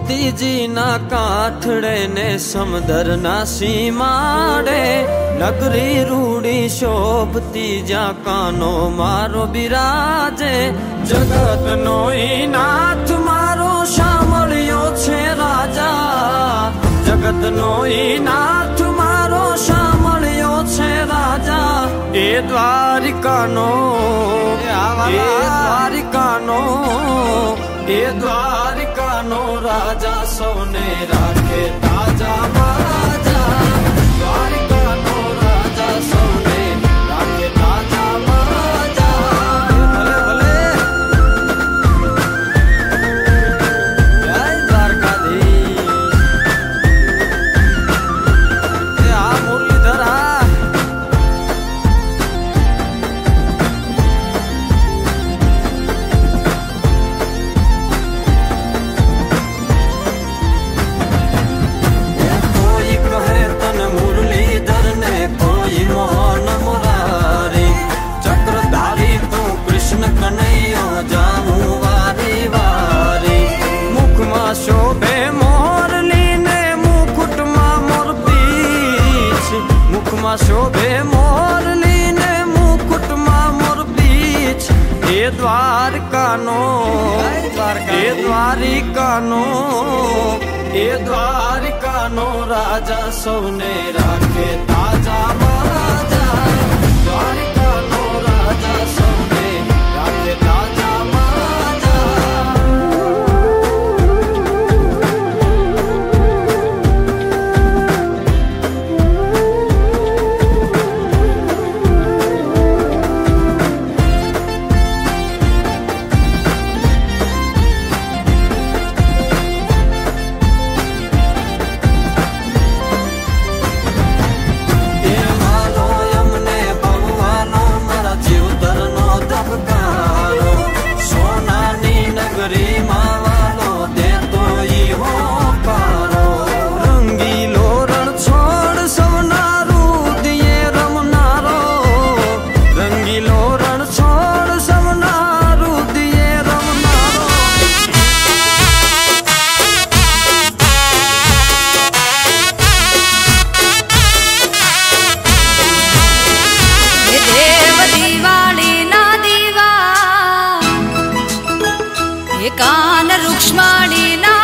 मोतीजी ना काठड़े ने समदर ना सीमाड़े नगरी रूड़ी शोभती जा कानो मारो बिराजे जगत नो नाथ मारो शामळियो छे राजा जगत नो नाथ मारो शामळियो छे राजा ए द्वारिका नो ए द्वारिका नो राजा सोने राखे ताजा बाजा द्वारिका नो राजा सोने राखे ताजा बाजा भले भले जय द्वारकाधीश आ मुरलीधरा शोभे मोरली ने मुकुट मा मोर बीच मुखमा शोभे मोरली ने मुकुट मा मोर बीच ए द्वारका नो ए द्वारिका नो ए द्वारिका नो राजा सोने राखे ताजा बाजा द्वारिका नो राजा सोने राखे ताजा बाजा कान रुक्ष्मणी ना